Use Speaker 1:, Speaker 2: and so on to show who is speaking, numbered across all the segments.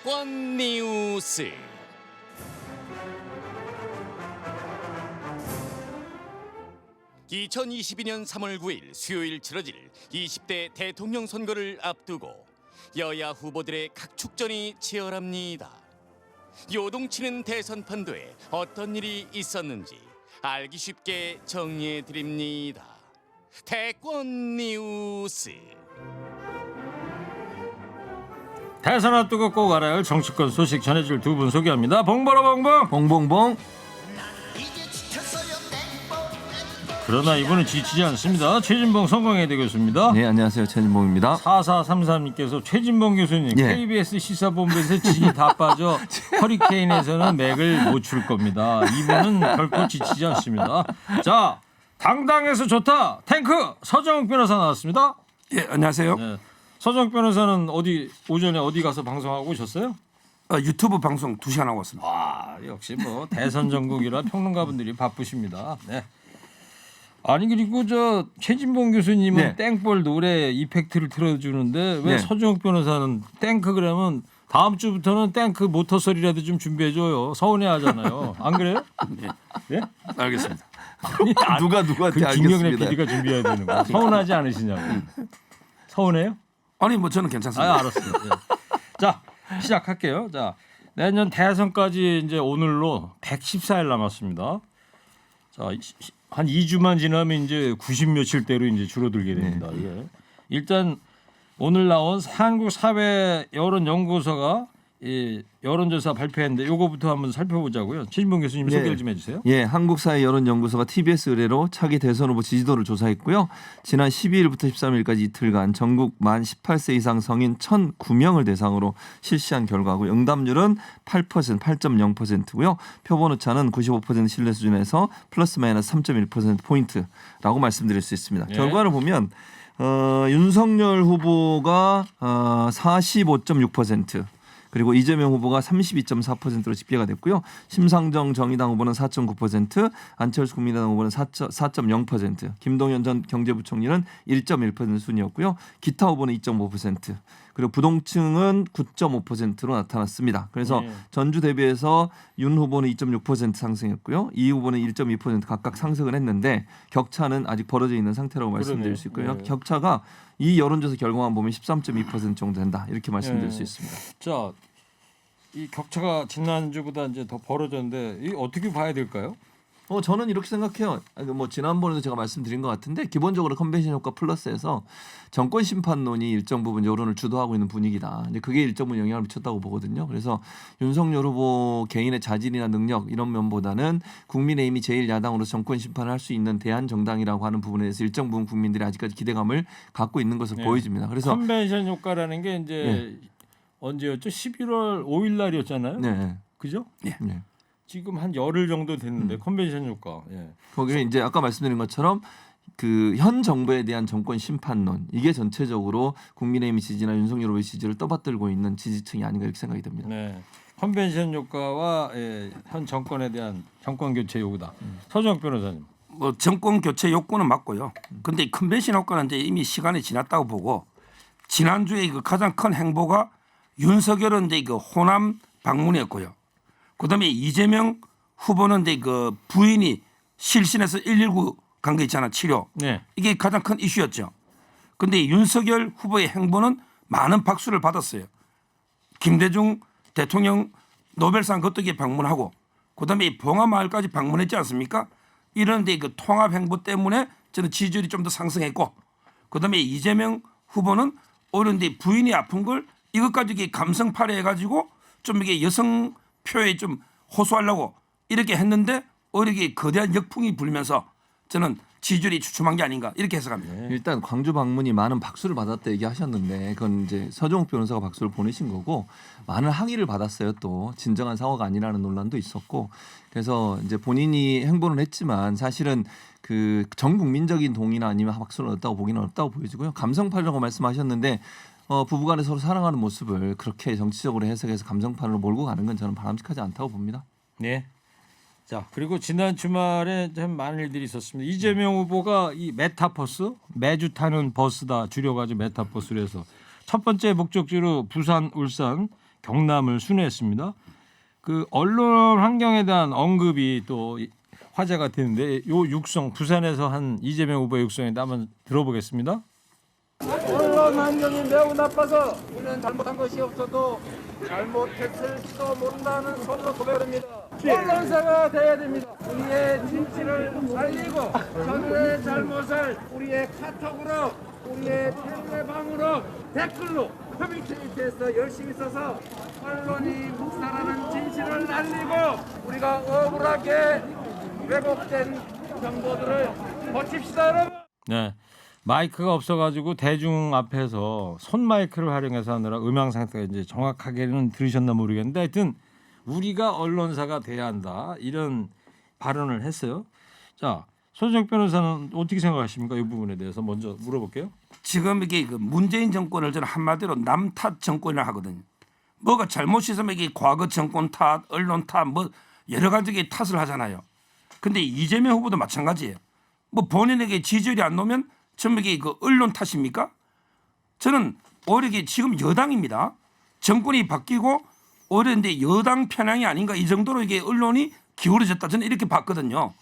Speaker 1: 대권 뉴스. (2022년 3월 9일) 수요일 치러질 20대 대통령 선거를 앞두고 여야 후보들의 각축전이 치열합니다. 요동치는 대선 판도에 어떤 일이 있었는지 알기 쉽게 정리해 드립니다. 대권 뉴스.
Speaker 2: 대선 앞두고 꼭 알아야 할 정치권 소식 전해줄 두 분 소개합니다. 봉보로봉봉
Speaker 3: 봉봉봉.
Speaker 2: 그러나 이분은 지치지 않습니다. 최진봉 성공회대 교수입니다.
Speaker 3: 네, 안녕하세요. 최진봉입니다.
Speaker 2: 4433님께서 최진봉 교수님,
Speaker 3: 예.
Speaker 2: KBS 시사본부에서 진이 다 빠져 허리케인에서는 맥을 못 출 겁니다. 이분은 결코 지치지 않습니다. 자, 당당해서 좋다. 탱크 서정욱 변호사 나왔습니다.
Speaker 4: 예, 안녕하세요.
Speaker 2: 네. 서정욱 변호사는 오전에 어디 가서 방송하고 오셨어요?
Speaker 4: 유튜브 방송 2시간 하고 왔습니다.
Speaker 2: 와, 역시 뭐 대선 전국이라 평론가분들이 바쁘십니다. 네. 아니 그리고 저 최진봉 교수님은
Speaker 3: 네.
Speaker 2: 땡볼 노래 이펙트를 틀어주는데 왜
Speaker 3: 네.
Speaker 2: 서정욱 변호사는 땡크 그러면 다음 주부터는 땡크 모터 소리라도 좀 준비해줘요. 서운해하잖아요. 안 그래요?
Speaker 4: 네.
Speaker 2: 네?
Speaker 4: 알겠습니다.
Speaker 2: 아니,
Speaker 3: 누가 누구한테
Speaker 2: 그 김경래
Speaker 3: 알겠습니다.
Speaker 2: PD가 준비해야 되는 거예요. 서운하지 않으시냐고. 서운해요?
Speaker 4: 아니 뭐 저는 괜찮습니다.
Speaker 2: 알았어요. 네. 자 시작할게요. 자 내년 대선까지 이제 오늘로 114일 남았습니다. 자 한 2주만 지나면 이제 90 며칠대로 이제 줄어들게 됩니다.
Speaker 3: 네.
Speaker 2: 이게 일단 오늘 나온 한국사회 여론연구소가 이 여론조사 발표했는데 요거부터 한번 살펴보자고요. 최진봉 교수님
Speaker 3: 네.
Speaker 2: 소개를 좀 해주세요.
Speaker 3: 예, 한국사회여론연구소가 TBS 의뢰로 차기 대선 후보 지지도를 조사했고요. 지난 12일부터 13일까지 이틀간 전국 만 18세 이상 성인 1,009명을 대상으로 실시한 결과고 응답률은 8.0%고요. 표본 오차는 95% 신뢰 수준에서 플러스 마이너스 3.1%포인트라고 말씀드릴 수 있습니다.
Speaker 2: 예.
Speaker 3: 결과를 보면 윤석열 후보가 45.6%, 그리고 이재명 후보가 32.4%로 집계가 됐고요. 심상정 정의당 후보는 4.9%, 안철수 국민의당 후보는 4.0%, 김동연 전 경제부총리는 1.1% 순이었고요. 기타 후보는 2.5%, 그리고 부동층은 9.5%로 나타났습니다. 그래서
Speaker 2: 네.
Speaker 3: 전주 대비해서 윤 후보는 2.6% 상승했고요. 이 후보는 1.2% 각각 상승을 했는데 격차는 아직 벌어져 있는 상태라고 말씀드릴 수 있고요.
Speaker 2: 네.
Speaker 3: 격차가 이 여론조사 결과만 보면 13.2% 정도 된다. 이렇게 말씀드릴
Speaker 2: 네.
Speaker 3: 수 있습니다.
Speaker 2: 자, 이 격차가 지난주보다 이제 더 벌어졌는데 이 어떻게 봐야 될까요?
Speaker 3: 저는 이렇게 생각해요. 뭐 지난번에도 제가 말씀드린 것 같은데 기본적으로 컨벤션 효과 플러스에서 정권 심판론이 일정 부분 여론을 주도하고 있는 분위기다. 근데 그게 일정 부분 영향을 미쳤다고 보거든요. 그래서 윤석열 후보 개인의 자질이나 능력 이런 면보다는 국민의힘이 제1야당으로 정권 심판을 할 수 있는 대한정당이라고 하는 부분에 대해서 일정 부분 국민들이 아직까지 기대감을 갖고 있는 것으로
Speaker 2: 네.
Speaker 3: 보여집니다. 그래서
Speaker 2: 컨벤션 효과라는 게 이제 언제였죠? 11월 5일 날이었잖아요.
Speaker 3: 네.
Speaker 2: 그죠?
Speaker 3: 네.
Speaker 2: 지금 한 열흘 정도 됐는데 컨벤션 효과. 예.
Speaker 3: 거기에 이제 아까 말씀드린 것처럼 그 현 정부에 대한 정권 심판론 이게 전체적으로 국민의힘 지지나 윤석열 후보의 지지를 떠받들고 있는 지지층이 아닌가 이렇게 생각이 됩니다.
Speaker 2: 네. 컨벤션 효과와 현 정권에 대한 정권 교체 요구다. 서정욱 변호사님.
Speaker 4: 뭐 정권 교체 욕구는 맞고요. 근데 컨벤션 효과는 이제 이미 시간이 지났다고 보고 지난주에 그 가장 큰 행보가 윤석열은 이제 그 호남 방문이었고요. 그다음에 이재명 후보는 이제 그 부인이 실신해서 119 간 거 있잖아, 치료.
Speaker 2: 네.
Speaker 4: 이게 가장 큰 이슈였죠. 근데 윤석열 후보의 행보는 많은 박수를 받았어요. 김대중 대통령 노벨상 거떡에 방문하고 그다음에 봉화마을까지 방문했지 않습니까? 이런데 그 통합 행보 때문에 저는 지지율이 좀 더 상승했고 그다음에 이재명 후보는 오히려 이제 부인이 아픈 걸 이것까지 이렇게 감성팔이 해가지고 좀 이게 여성 표에 좀 호소하려고 이렇게 했는데 오히려 이게 거대한 역풍이 불면서 저는 지지율이 주춤한 게 아닌가 이렇게 해석합니다.
Speaker 3: 일단 광주 방문이 많은 박수를 받았다 얘기하셨는데 그건 이제 서정욱 변호사가 박수를 보내신 거고 많은 항의를 받았어요. 또 진정한 상호가 아니라는 논란도 있었고 그래서 이제 본인이 행보는 했지만 사실은 그 전 국민적인 동의나 아니면 박수를 얻었다고 보기는 어렵다고 보여지고요. 감성파라고 말씀하셨는데 부부간에 서로 사랑하는 모습을 그렇게 정치적으로 해석해서 감성파로 몰고 가는 건 저는 바람직하지 않다고 봅니다.
Speaker 2: 네. 자 그리고 지난 주말에 참 많은 일들이 있었습니다. 이재명 후보가 이 메타버스 매주 타는 버스다 줄여가지고 메타버스로 해서 첫 번째 목적지로 부산, 울산, 경남을 순회했습니다. 그 언론 환경에 대한 언급이 또 화제가 되는데 요 육성 부산에서 한 이재명 후보의 육성인데 한번 들어보겠습니다.
Speaker 5: 언론 환경이 매우 나빠서 우리는 잘못한 것이 없어도 잘못했을지도 모른다는 손으로 고백합니다. 언론사가 돼야 됩니다. 우리의 진실을 알리고 저들의 잘못을 우리의 카톡으로 우리의 텔레방으로 댓글로 커뮤니케이트해서 열심히 써서 언론이 묵살하는 진실을 알리고 우리가 억울하게 왜곡된 정보들을 고칩시다 여러분.
Speaker 2: 네. 마이크가 없어가지고 대중 앞에서 손 마이크를 활용해서 하느라 음향 상태가 이제 정확하게는 들으셨나 모르겠는데 하여튼 우리가 언론사가 돼야 한다 이런 발언을 했어요. 자, 손정욱 변호사는 어떻게 생각하십니까? 이 부분에 대해서 먼저 물어볼게요.
Speaker 4: 지금 이게 그 문재인 정권을 저는 한마디로 남탓 정권이라 하거든요. 뭐가 잘못 있으면 이게 과거 정권 탓, 언론 탓, 뭐 여러 가지 탓을 하잖아요. 근데 이재명 후보도 마찬가지예요. 뭐 본인에게 지지율이 안 나오면 전부 이게 그 언론 탓입니까? 저는 오히려 이게 지금 여당입니다. 정권이 바뀌고 오히려 이제 여당 편향이 아닌가 이 정도로 이게 언론이 기울어졌다 저는 이렇게 봤거든요.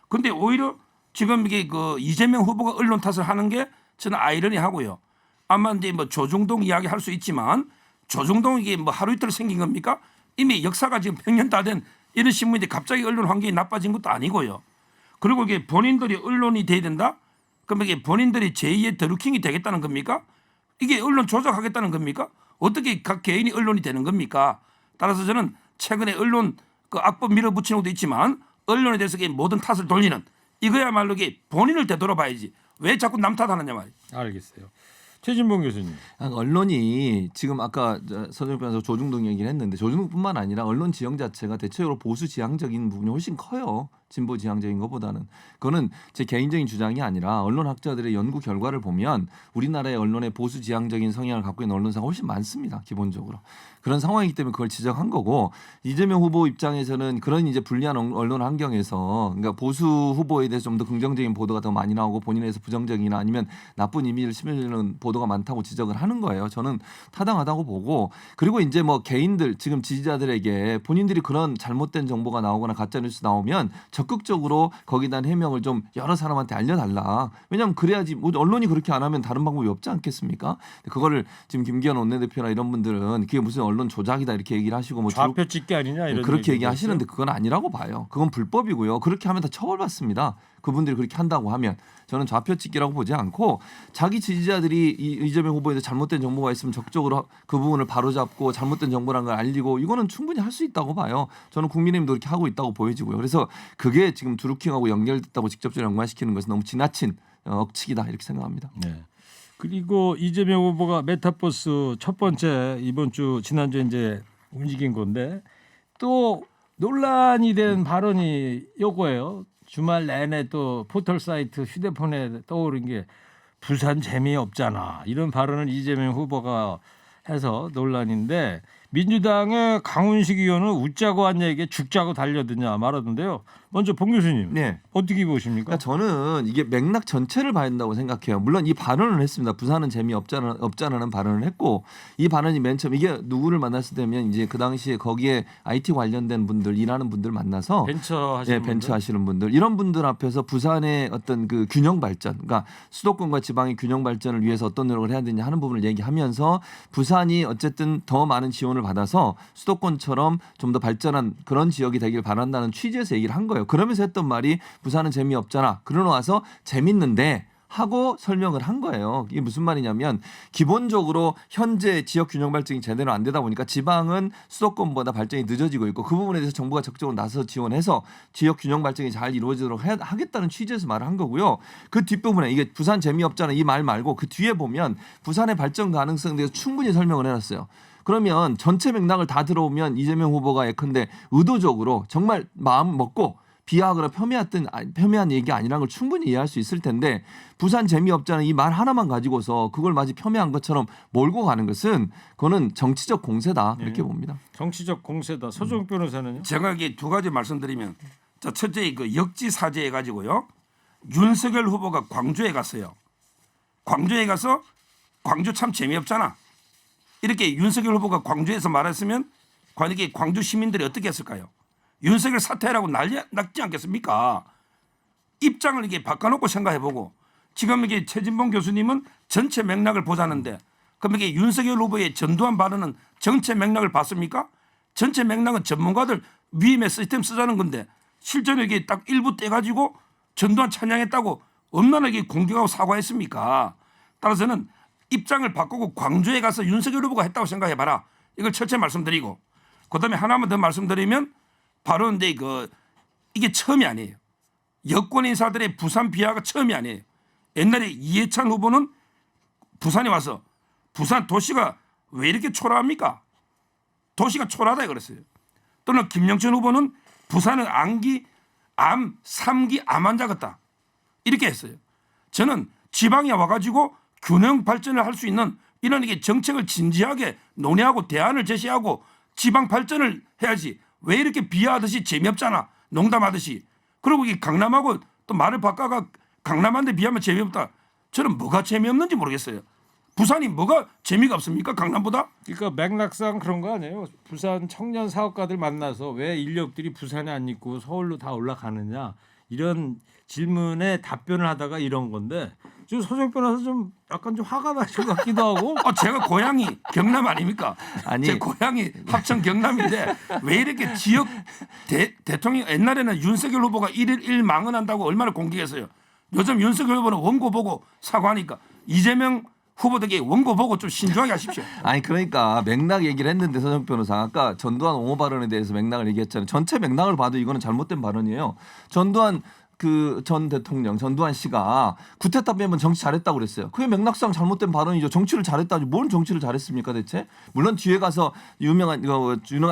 Speaker 4: 근데 오히려 지금 이게 그 이재명 후보가 언론 탓을 하는 게 저는 아이러니하고요. 아마 이제 뭐 조중동 이야기 할 수 있지만 조중동 이게 뭐 하루 이틀 생긴 겁니까? 이미 역사가 지금 100년 다 된 이런 신문인데 갑자기 언론 환경이 나빠진 것도 아니고요. 그리고 이게 본인들이 언론이 돼야 된다? 그럼 이게 본인들이 제2의 드루킹이 되겠다는 겁니까? 이게 언론 조작하겠다는 겁니까? 어떻게 각 개인이 언론이 되는 겁니까? 따라서 저는 최근에 언론 그 악법 밀어붙이는 것도 있지만 언론에 대해서 모든 탓을 돌리는 이거야말로 이게 본인을 되돌아봐야지 왜 자꾸 남 탓하느냐 말이에요.
Speaker 2: 알겠어요. 최진봉 교수님.
Speaker 3: 언론이 지금 아까 서정욱 변호사 조중동 얘기를 했는데 조중동뿐만 아니라 언론 지형 자체가 대체적으로 보수 지향적인 부분이 훨씬 커요. 진보 지향적인 것보다는. 그거는 제 개인적인 주장이 아니라 언론학자들의 연구 결과를 보면 우리나라의 언론의 보수 지향적인 성향을 갖고 있는 언론사가 훨씬 많습니다. 기본적으로. 그런 상황이기 때문에 그걸 지적한 거고 이재명 후보 입장에서는 그런 이제 불리한 언론 환경에서 그러니까 보수 후보에 대해서 좀 더 긍정적인 보도가 더 많이 나오고 본인에서 부정적이나 아니면 나쁜 이미지를 심어주는 보도가 많다고 지적을 하는 거예요. 저는 타당하다고 보고 그리고 이제 뭐 개인들 지금 지지자들에게 본인들이 그런 잘못된 정보가 나오거나 가짜뉴스 나오면 적극적으로 거기에 대한 해명을 좀 여러 사람한테 알려달라. 왜냐하면 그래야지 뭐 언론이 그렇게 안 하면 다른 방법이 없지 않겠습니까? 그거를 지금 김기현 원내대표나 이런 분들은 그게 무슨 언론 조작이다 이렇게 얘기를 하시고 뭐
Speaker 2: 좌표 찍기 아니냐 이런
Speaker 3: 그렇게 얘기하시는데 그건 아니라고 봐요. 그건 불법이고요. 그렇게 하면 다 처벌받습니다. 그분들이 그렇게 한다고 하면 저는 좌표 찍기라고 보지 않고 자기 지지자들이 이재명 후보에 대해 잘못된 정보가 있으면 적극적으로 그 부분을 바로잡고 잘못된 정보라는 걸 알리고 이거는 충분히 할 수 있다고 봐요. 저는 국민의힘도 그렇게 하고 있다고 보여지고요. 그래서 그게 지금 드루킹하고 연결됐다고 직접적으로 연관시키는 것은 너무 지나친 억측이다 이렇게 생각합니다.
Speaker 2: 네. 그리고 이재명 후보가 메타버스 첫 번째 이번 주 지난주에 이제 움직인 건데 또 논란이 된 발언이 요거예요. 주말 내내 또 포털 사이트 휴대폰에 떠오른 게 부산 재미없잖아 이런 발언을 이재명 후보가 해서 논란인데 민주당의 강훈식 의원은 웃자고 한 얘기에 죽자고 달려드냐 말하던데요. 먼저 봉 교수님
Speaker 3: 네.
Speaker 2: 어떻게 보십니까?
Speaker 3: 그러니까 저는 이게 맥락 전체를 봐야 된다고 생각해요. 물론 이 발언을 했습니다. 부산은 재미없잖아는 발언을 했고 이 발언이 맨 처음 이게 누구를 만났을 때면 이제 그 당시에 거기에 IT 관련된 분들 일하는 분들 만나서
Speaker 2: 벤처 하시는
Speaker 3: 벤처 하시는 분들 이런 분들 앞에서 부산의 어떤 그 균형 발전 그러니까 수도권과 지방의 균형 발전을 위해서 어떤 노력을 해야 되냐 하는 부분을 얘기하면서 부산이 어쨌든 더 많은 지원을 받아서 수도권처럼 좀 더 발전한 그런 지역이 되길 바란다는 취지에서 얘기를 한 거예요. 그러면서 했던 말이 부산은 재미없잖아. 그러고 와서 재밌는데 하고 설명을 한 거예요. 이게 무슨 말이냐면 기본적으로 현재 지역 균형 발전이 제대로 안 되다 보니까 지방은 수도권보다 발전이 늦어지고 있고 그 부분에 대해서 정부가 적극적으로 나서 지원해서 지역 균형 발전이 잘 이루어지도록 하겠다는 취지에서 말을 한 거고요. 그 뒷부분에 이게 부산 재미없잖아 이 말 말고 그 뒤에 보면 부산의 발전 가능성에 대해서 충분히 설명을 해놨어요. 그러면 전체 맥락을 다 들어오면 이재명 후보가 예컨대 의도적으로 정말 마음 먹고 비하하거나 폄훼한 얘기가 아니라는 걸 충분히 이해할 수 있을 텐데 부산 재미없잖아 이 말 하나만 가지고서 그걸 마치 폄훼한 것처럼 몰고 가는 것은 그거는 정치적 공세다 이렇게 봅니다.
Speaker 2: 정치적 공세다. 서정욱 변호사는요?
Speaker 4: 제가 이게 두 가지 말씀드리면 자 첫째 그 역지사지 해가지고요 윤석열 후보가 광주에 갔어요. 광주에 가서 광주 참 재미없잖아. 이렇게 윤석열 후보가 광주에서 말했으면 과연 이게 광주 시민들이 어떻게 했을까요? 윤석열 사퇴하라고 난리 났지 않겠습니까? 입장을 이게 바꿔놓고 생각해보고 지금 이게 최진봉 교수님은 전체 맥락을 보자는데 그럼 이게 윤석열 후보의 전두환 발언은 전체 맥락을 봤습니까? 전체 맥락은 전문가들 위임의 시스템 쓰자는 건데 실제로 이게 딱 일부 떼가지고 전두환 찬양했다고 얼마나 이게 공격하고 사과했습니까? 따라서는 입장을 바꾸고 광주에 가서 윤석열 후보가 했다고 생각해봐라. 이걸 철저히 말씀드리고 그다음에 하나만 더 말씀드리면 바로 근데 이게 처음이 아니에요. 여권 인사들의 부산 비하가 처음이 아니에요. 옛날에 이해찬 후보는 부산에 와서 부산 도시가 왜 이렇게 초라합니까? 도시가 초라하다 그랬어요. 또는 김영천 후보는 부산은 암 3기 암 환자 같다. 이렇게 했어요. 저는 지방에 와가지고 균형 발전을 할 수 있는 이런 이게 정책을 진지하게 논의하고 대안을 제시하고 지방 발전을 해야지 왜 이렇게 비하하듯이 재미없잖아. 농담하듯이. 그리고 이 강남하고 또 말을 바꿔가 강남한테 비하면 재미없다. 저는 뭐가 재미없는지 모르겠어요. 부산이 뭐가 재미가 없습니까? 강남보다?
Speaker 2: 그러니까 맥락상 그런 거 아니에요? 부산 청년 사업가들 만나서 왜 인력들이 부산에 안 있고 서울로 다 올라가느냐 이런 질문에 답변을 하다가 이런 건데 지금 서정 변호사 좀 약간 좀 화가 나신 것 같기도 하고.
Speaker 4: 제가 고향이 경남 아닙니까?
Speaker 3: 아니.
Speaker 4: 제 고향이 합천 경남인데 왜 이렇게 지역 대통령 옛날에는 윤석열 후보가 1일 1망언 한다고 얼마나 공격했어요. 요즘 윤석열 후보는 원고 보고 사과하니까 이재명 후보들에게 원고 보고 좀 신중하게 하십시오.
Speaker 3: 아니 그러니까 맥락 얘기를 했는데 서정 변호사 아까 전두환 옹호 발언에 대해서 맥락을 얘기했잖아요. 전체 맥락을 봐도 이거는 잘못된 발언이에요. 전두환 그 전 대통령 전두환 씨가 구테타 빼면 정치 잘했다고 그랬어요. 그게 맥락상 잘못된 발언이죠. 정치를 잘했다지 뭘 정치를 잘했습니까 대체? 물론 뒤에 가서 유명한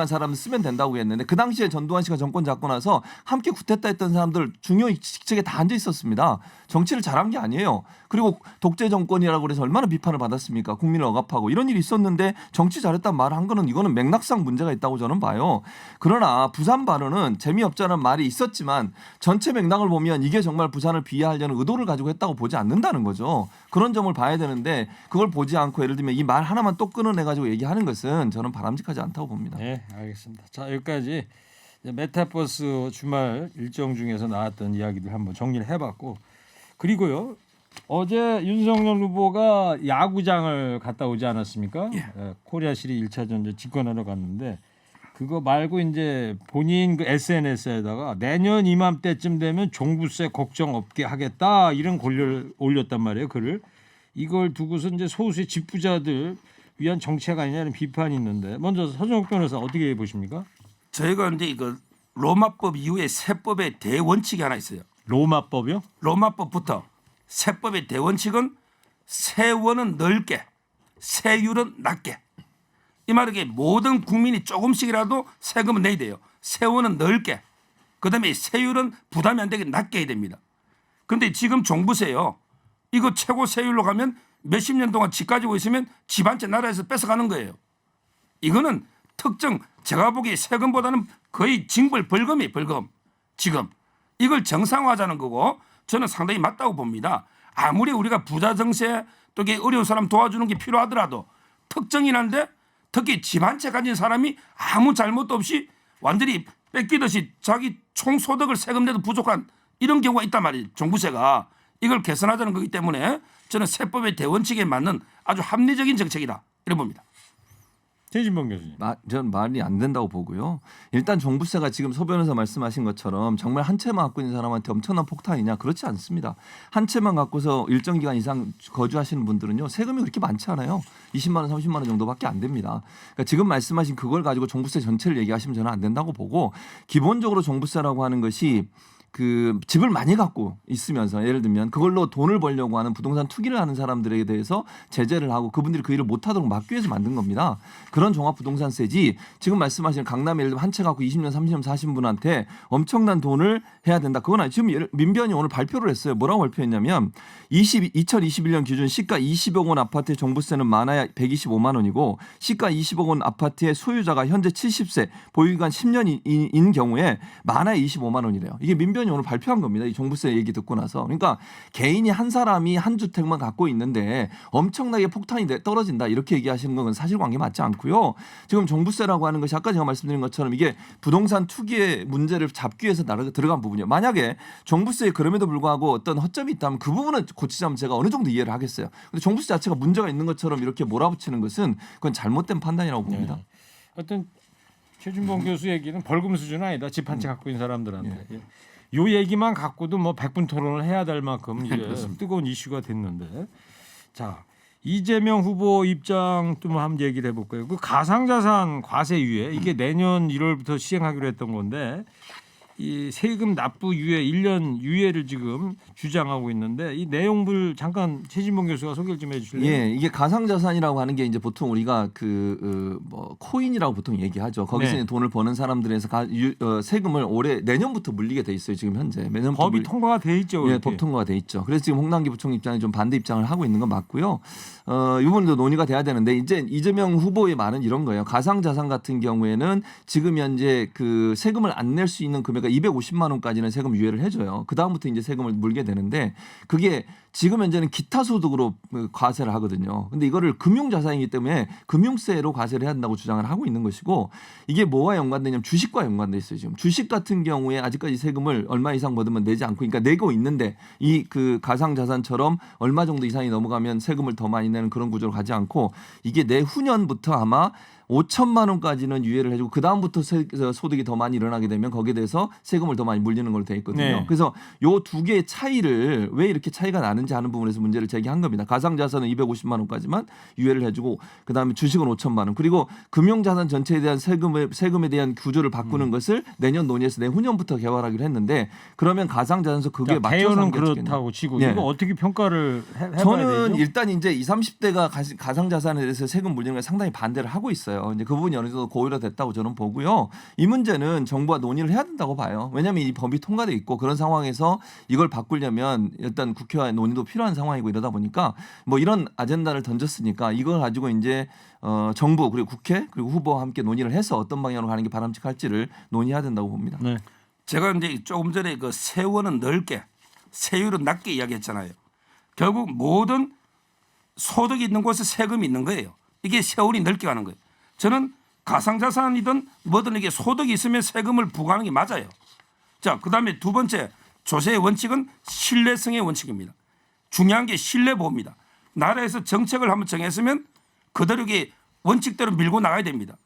Speaker 3: 사람을 쓰면 된다고 했는데 그 당시에 전두환 씨가 정권 잡고 나서 함께 구테타 했던 사람들 중요 직책에 다 앉아 있었습니다. 정치를 잘한 게 아니에요. 그리고 독재 정권이라고 그래서 얼마나 비판을 받았습니까? 국민을 억압하고 이런 일이 있었는데 정치 잘했다는 말을 한 거는 이거는 맥락상 문제가 있다고 저는 봐요. 그러나 부산 발언은 재미없자는 말이 있었지만 전체 맥락을 보면 이게 정말 부산을 비하하려는 의도를 가지고 했다고 보지 않는다는 거죠. 그런 점을 봐야 되는데 그걸 보지 않고 예를 들면 이 말 하나만 또 끊어내가지고 얘기하는 것은 저는 바람직하지 않다고 봅니다.
Speaker 2: 네, 알겠습니다. 자 여기까지 메타버스 주말 일정 중에서 나왔던 이야기들 한번 정리를 해봤고 그리고요. 어제 윤석열 후보가 야구장을 갔다 오지 않았습니까?
Speaker 4: 예.
Speaker 2: 코리아 시리 1차전 직관하러 갔는데 그거 말고 이제 본인 그 SNS에다가 내년 이맘때쯤 되면 종부세 걱정 없게 하겠다 이런 권리를 올렸단 말이에요. 글을 이걸 두고서 이제 소수의 집부자들 위한 정책 아니냐는 비판이 있는데 먼저 서정욱 변호사 어떻게 보십니까?
Speaker 4: 저희가 이제 이거 로마법 이후에 세법의 대원칙이 하나 있어요.
Speaker 2: 로마법이요?
Speaker 4: 로마법부터 세법의 대원칙은 세원은 넓게 세율은 낮게 이 말은 모든 국민이 조금씩이라도 세금을 내야 돼요. 세원은 넓게 그다음에 세율은 부담이 안 되게 낮게 해야 됩니다. 그런데 지금 종부세요. 이거 최고 세율로 가면 몇십 년 동안 집 가지고 있으면 집 한 채 나라에서 뺏어가는 거예요. 이거는 특정 제가 보기에 세금보다는 거의 징벌 벌금이에요. 벌금. 지금 이걸 정상화하자는 거고 저는 상당히 맞다고 봅니다. 아무리 우리가 부자 정세 또 어려운 사람 도와주는 게 필요하더라도 특정인한데 특히 집 한 채 가진 사람이 아무 잘못도 없이 완전히 뺏기듯이 자기 총소득을 세금 내도 부족한 이런 경우가 있단 말이에요. 종부세가. 이걸 개선하자는 거기 때문에 저는 세법의 대원칙에 맞는 아주 합리적인 정책이다. 이런 봅니다.
Speaker 2: 최진봉 교수님.
Speaker 3: 전 말이 안 된다고 보고요. 일단 종부세가 지금 소 변호사 말씀하신 것처럼 정말 한 채만 갖고 있는 사람한테 엄청난 폭탄이냐? 그렇지 않습니다. 한 채만 갖고서 일정 기간 이상 거주하시는 분들은요. 세금이 그렇게 많지 않아요. 20만 원, 30만 원 정도밖에 안 됩니다. 그러니까 지금 말씀하신 그걸 가지고 종부세 전체를 얘기하시면 저는 안 된다고 보고 기본적으로 종부세라고 하는 것이 그 집을 많이 갖고 있으면서 예를 들면 그걸로 돈을 벌려고 하는 부동산 투기를 하는 사람들에 대해서 제재를 하고 그분들이 그 일을 못하도록 막기 위해서 만든 겁니다. 그런 종합부동산세지 지금 말씀하시는 강남에 예를 들면 한 채 갖고 20년 30년 사신 분한테 엄청난 돈을 해야 된다. 그건 아니. 지금 민변이 오늘 발표를 했어요. 뭐라고 발표했냐면 2021년 기준 시가 20억 원 아파트의 종부세는 많아야 125만 원이고 시가 20억 원 아파트의 소유자가 현재 70세 보유기간 10년인 경우에 많아야 25만 원이래요. 이게 민변 의원이 오늘 발표한 겁니다. 이 종부세 얘기 듣고 나서. 그러니까 개인이 한 사람이 한 주택만 갖고 있는데 엄청나게 폭탄이 떨어진다 이렇게 얘기하시는 건 사실관계 맞지 않고요. 지금 종부세라고 하는 것이 아까 제가 말씀드린 것처럼 이게 부동산 투기의 문제를 잡기 위해서 들어간 부분이에요. 만약에 종부세에 그럼에도 불구하고 어떤 허점이 있다면 그 부분은 고치자면 제가 어느 정도 이해를 하겠어요. 근데 종부세 자체가 문제가 있는 것처럼 이렇게 몰아붙이는 것은 그건 잘못된 판단이라고 봅니다.
Speaker 2: 네. 어떤 최준봉 교수 얘기는 벌금 수준은 아니다. 집 한 채 갖고 있는 사람들한테. 예. 요 얘기만 갖고도 뭐 100분 토론을 해야 될 만큼 이제 뜨거운 이슈가 됐는데. 자, 이재명 후보 입장 좀 한번 얘기를 해볼까요? 그 가상자산 과세 유예 이게 내년 1월부터 시행하기로 했던 건데 이 세금 납부 유예 1년 유예를 지금 주장하고 있는데 이 내용을 잠깐 최진봉 교수가 소개를 좀 해주실래요?
Speaker 3: 예, 이게 가상자산이라고 하는 게 이제 보통 우리가 뭐 코인이라고 보통 얘기하죠. 거기서
Speaker 2: 네.
Speaker 3: 돈을 버는 사람들에서 세금을 올해 내년부터 물리게 돼 있어요. 지금 현재 내년부터
Speaker 2: 법이 통과가 돼 있죠.
Speaker 3: 예,
Speaker 2: 이렇게.
Speaker 3: 법 통과가 돼 있죠. 그래서 지금 홍남기 부총리 입장이 좀 반대 입장을 하고 있는 건 맞고요. 이 부분도 논의가 돼야 되는데 이제 이재명 후보의 말은 이런 거예요. 가상자산 같은 경우에는 지금 현재 그 세금을 안 낼 수 있는 금액이 250만 원까지는 세금 유예를 해줘요. 그 다음부터 이제 세금을 물게 되는데 그게 지금 현재는 기타 소득으로 과세를 하거든요. 근데 이거를 금융자산이기 때문에 금융세로 과세를 해야 한다고 주장을 하고 있는 것이고 이게 뭐와 연관되냐면 주식과 연관돼 있어요. 지금 주식 같은 경우에 아직까지 세금을 얼마 이상 받으면 내지 않고 그러니까 내고 있는데 이 그 가상자산처럼 얼마 정도 이상이 넘어가면 세금을 더 많이 내는 그런 구조를 가지 않고 이게 내후년부터 아마 5천만 원까지는 유예를 해주고 그 다음부터 소득이 더 많이 일어나게 되면 거기에 대해서 세금을 더 많이 물리는 걸로 돼 있거든요.
Speaker 2: 네.
Speaker 3: 그래서 요 두 개의 차이를 왜 이렇게 차이가 나는지 하는 부분에서 문제를 제기한 겁니다. 가상자산은 250만 원까지만 유예를 해주고 그 다음에 주식은 5천만 원 그리고 금융자산 전체에 대한 세금에 대한 구조를 바꾸는 것을 내년 논의에서 내후년부터 개발하기로 했는데 그러면 가상자산에서 그게
Speaker 2: 자,
Speaker 3: 맞춰서
Speaker 2: 개요는
Speaker 3: 하는 게 어떻겠냐.
Speaker 2: 그렇다고 치고
Speaker 3: 네.
Speaker 2: 이거 어떻게 평가를 해봐야
Speaker 3: 저는
Speaker 2: 되죠?
Speaker 3: 일단 이제 20, 30대가 가상자산에 대해서 세금 물리는 걸 상당히 반대를 하고 있어요. 이제 그 부분이 어느 정도 고의화됐다고 저는 보고요. 이 문제는 정부가 논의를 해야 된다고 봐요. 왜냐하면 이 법이 통과돼 있고 그런 상황에서 이걸 바꾸려면 일단 국회와 논의도 필요한 상황이고 이러다 보니까 뭐 이런 아젠다를 던졌으니까 이걸 가지고 이제 정부 그리고 국회 그리고 후보와 함께 논의를 해서 어떤 방향으로 가는 게 바람직할지를 논의해야 된다고 봅니다.
Speaker 2: 네.
Speaker 4: 제가 이제 조금 전에 그 세원은 넓게 세율은 낮게 이야기했잖아요. 결국 모든 소득이 있는 곳에 세금이 있는 거예요. 이게 세월이 넓게 가는 거예요. 저는 가상자산이든 뭐든 이게 소득이 있으면 세금을 부과하는 게 맞아요. 자, 그다음에 두 번째 조세의 원칙은 신뢰성의 원칙입니다. 중요한 게 신뢰보호입니다. 나라에서 정책을 한번 정했으면 그대로 이게 원칙대로 밀고 나가야 됩니다.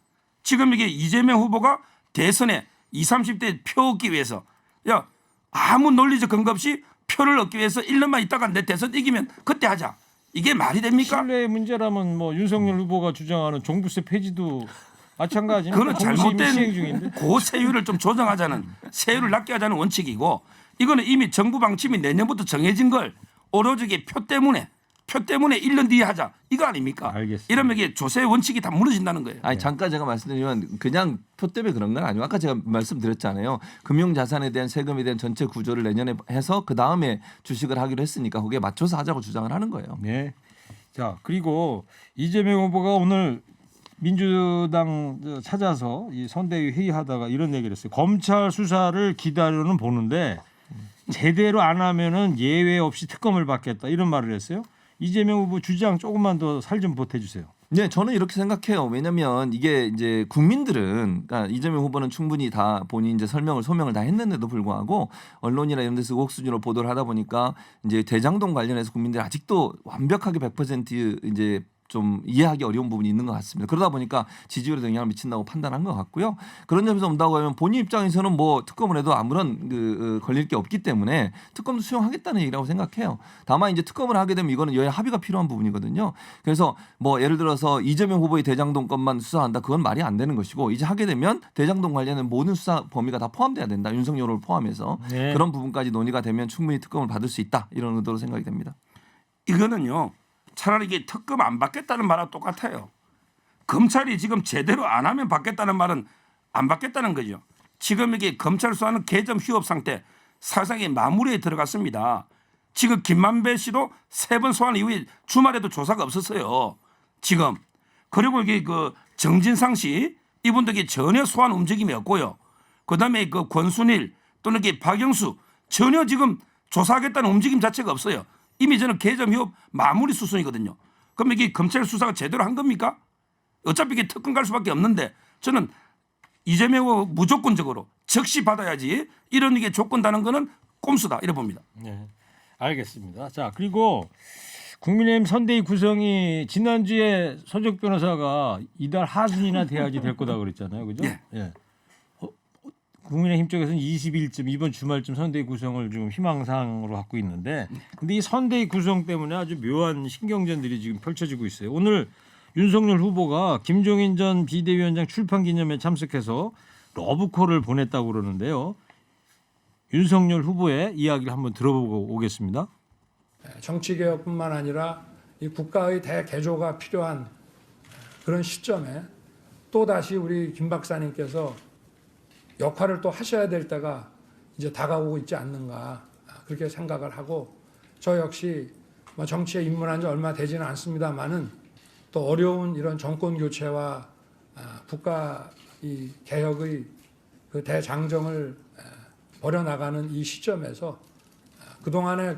Speaker 4: 지금 이게 이재명 후보가 대선에 20, 30대 표 얻기 위해서 야 아무 논리적 근거 없이 표를 얻기 위해서 1년만 있다가 내 대선 이기면 그때 하자. 이게 말이 됩니까?
Speaker 2: 신뢰의 문제라면 뭐 윤석열 후보가 주장하는 종부세 폐지도 마찬가지는
Speaker 4: 그거는
Speaker 2: 시행
Speaker 4: 잘못된
Speaker 2: 중인데.
Speaker 4: 고세율을 좀 조정하자는 세율을 낮게 하자는 원칙이고 이거는 이미 정부 방침이 내년부터 정해진 걸 오로지 표 때문에 1년 뒤에 하자 이거 아닙니까?
Speaker 2: 알겠습니다.
Speaker 4: 이러면 이게 조세 원칙이 다 무너진다는 거예요.
Speaker 3: 아니 잠깐 제가 말씀드리면 그냥 표 때문에 그런 건 아니고 아까 제가 말씀드렸잖아요. 금융자산에 대한 세금에 대한 전체 구조를 내년에 해서 그 다음에 주식을 하기로 했으니까 거기에 맞춰서 하자고 주장을 하는 거예요.
Speaker 2: 네. 자, 그리고 이재명 후보가 오늘 민주당 찾아서 이 선대위 회의하다가 이런 얘기를 했어요. 검찰 수사를 기다려는 보는데 제대로 안 하면은 예외 없이 특검을 받겠다 이런 말을 했어요. 이재명 후보 주장 조금만 더 살 좀 보태주세요.
Speaker 3: 네, 저는 이렇게 생각해요. 왜냐하면 이게 이제 국민들은 그러니까 이재명 후보는 충분히 다 본인 이제 소명을 다 했는데도 불구하고 언론이나 이런 데서 의혹 수준으로 보도를 하다 보니까 이제 대장동 관련해서 국민들이 아직도 완벽하게 100% 이제 좀 이해하기 어려운 부분이 있는 것 같습니다. 그러다 보니까 지지율에 영향을 미친다고 판단한 것 같고요. 그런 점에서 본다고 하면 본인 입장에서는 뭐 특검을 해도 아무런 걸릴 게 없기 때문에 특검도 수용하겠다는 얘기라고 생각해요. 다만 이제 특검을 하게 되면 이거는 여야 합의가 필요한 부분이거든요. 그래서 뭐 예를 들어서 이재명 후보의 대장동 건만 수사한다 그건 말이 안 되는 것이고 이제 하게 되면 대장동 관련된 모든 수사 범위가 다 포함돼야 된다. 윤석열 후보를 포함해서
Speaker 2: 네.
Speaker 3: 그런 부분까지 논의가 되면 충분히 특검을 받을 수 있다. 이런 의도로 생각이 됩니다.
Speaker 4: 이거는요. 차라리 이게 특검 안 받겠다는 말하고 똑같아요. 검찰이 지금 제대로 안 하면 받겠다는 말은 안 받겠다는 거죠. 지금 이게 검찰 수사는 개점 휴업 상태 사상의 마무리에 들어갔습니다. 지금 김만배 씨도 3번 소환 이후에 주말에도 조사가 없었어요. 지금 그리고 이게 그 정진상 씨 이분들이 전혀 소환 움직임이 없고요. 그다음에 그 권순일 또는 이게 박영수 전혀 지금 조사하겠다는 움직임 자체가 없어요. 이미 저는 개점 휴업 마무리 수순이거든요. 그럼 이게 검찰 수사가 제대로 한 겁니까? 어차피 이게 특검 갈 수밖에 없는데 저는 이재명을 무조건적으로 즉시 받아야지 이런 게 조건 다는 거는 꼼수다 이래 봅니다.
Speaker 2: 네, 알겠습니다. 자, 그리고 국민의힘 선대위 구성이 지난주에 서적 변호사가 이달 하순이나 돼야지 될 거다 그랬잖아요, 그죠?
Speaker 4: 예.
Speaker 2: 예. 국민의힘 쪽에서는 20일쯤 이번 주말쯤 선대위 구성을 좀 희망사항으로 갖고 있는데, 근데 이 선대위 구성 때문에 아주 묘한 신경전들이 지금 펼쳐지고 있어요. 오늘 윤석열 후보가 김종인 전 비대위원장 출판 기념회에 참석해서 러브콜을 보냈다고 그러는데요. 윤석열 후보의 이야기를 한번 들어보고 오겠습니다.
Speaker 6: 정치개혁뿐만 아니라 이 국가의 대개조가 필요한 그런 시점에 또다시 우리 김 박사님께서 역할을 또 하셔야 될 때가 이제 다가오고 있지 않는가 그렇게 생각을 하고, 저 역시 정치에 입문한 지 얼마 되지는 않습니다만은 또 어려운 이런 정권 교체와 국가 이 개혁의 그 대장정을 벌여나가는 이 시점에서 그동안에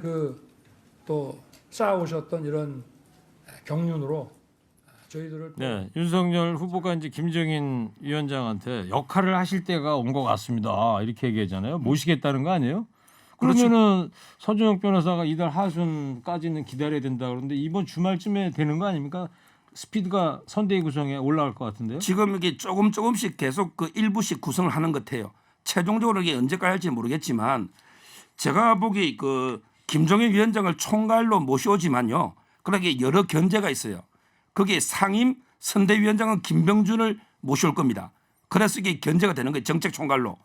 Speaker 6: 또 쌓아오셨던 이런 경륜으로 저희들을
Speaker 2: 네, 윤석열 후보가 이제 김종인 위원장한테 역할을 하실 때가 온 것 같습니다. 이렇게 얘기하잖아요. 모시겠다는 거 아니에요? 그러면은 서준혁 변호사가 이달 하순까지는 기다려야 된다 그러는데 이번 주말쯤에 되는 거 아닙니까? 스피드가 선대위 구성에 올라갈 것 같은데요.
Speaker 4: 지금 이게 조금씩 계속 그 일부씩 구성을 하는 것 같아요. 최종적으로 이게 언제까지 할지 모르겠지만 제가 보기 그 김종인 위원장을 총괄로 모셔오지만요. 그러게 여러 견제가 있어요. 거기에 상임 선대위원장은 김병준을 모셔올 겁니다. 그래서 이게 견제가 되는 거예요. 정책 총괄로.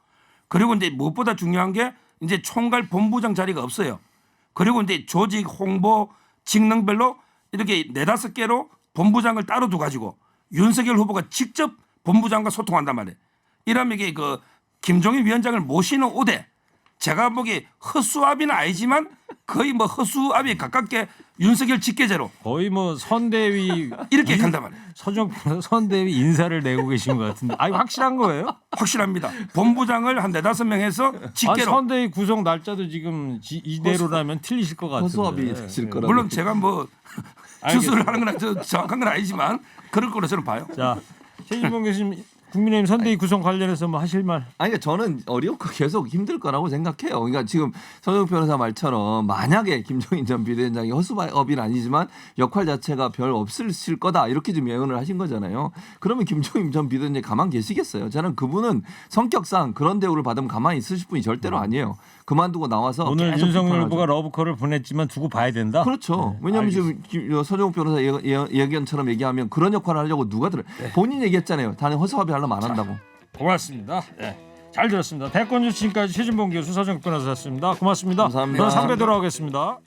Speaker 4: 그리고 이제 무엇보다 중요한 게 이제 총괄 본부장 자리가 없어요. 그리고 이제 조직 홍보 직능별로 이렇게 4-5개로 본부장을 따로 둬가지고 윤석열 후보가 직접 본부장과 소통한단 말이에요. 이러면 이게 그 김종인 위원장을 모시는 오대, 제가 보기에 허수아비는 아니지만 거의 허수아비에 가깝게 윤석열 직계제로
Speaker 2: 거의 선대위
Speaker 4: 이렇게 간단 말이에요.
Speaker 2: 서준혁 변호사 선대위 인사를 내고 계신 것 같은데, 확실한 거예요?
Speaker 4: 확실합니다. 본부장을 한 4-5명 해서 직계로.
Speaker 2: 선대위 구성 날짜도 지금 이대로라면 틀리실 것 같은데.
Speaker 3: 허수아비 되실 거라고.
Speaker 4: 물론 제가 주술을 하는 건 정확한 건 아니지만 그럴 거로 저는 봐요.
Speaker 2: 자, 최진봉 교수님 국민의힘 선대위 구성 관련해서 하실 말.
Speaker 3: 아니, 그러니까 저는 어렵고 계속 힘들 거라고 생각해요. 그러니까 지금 서정 변호사 말처럼 만약에 김종인 전 비대위원장이 허수아비는 아니지만 역할 자체가 별 없을 거다 이렇게 지금 예언을 하신 거잖아요. 그러면 김종인 전 비대위원장이 가만 계시겠어요? 저는 그분은 성격상 그런 대우를 받으면 가만히 있으실 분이 절대로 아니에요. 그만두고 나와서
Speaker 2: 오늘
Speaker 3: 계속
Speaker 2: 윤석열
Speaker 3: 비판하죠.
Speaker 2: 후보가 러브콜을 보냈지만 두고 봐야 된다.
Speaker 3: 그렇죠. 왜냐하면 지금 서정욱 변호사 예견처럼 얘기하면 그런 역할을 하려고 누가 들어요. 본인 얘기했잖아요. 다른 허수아비 하려면 안 한다고.
Speaker 2: 고맙습니다. 네, 잘 들었습니다. 대권 주치까지 최진봉 교수, 서정욱 변호사였습니다. 고맙습니다.
Speaker 3: 감사합니다.
Speaker 2: 저는 3배 돌아오겠습니다.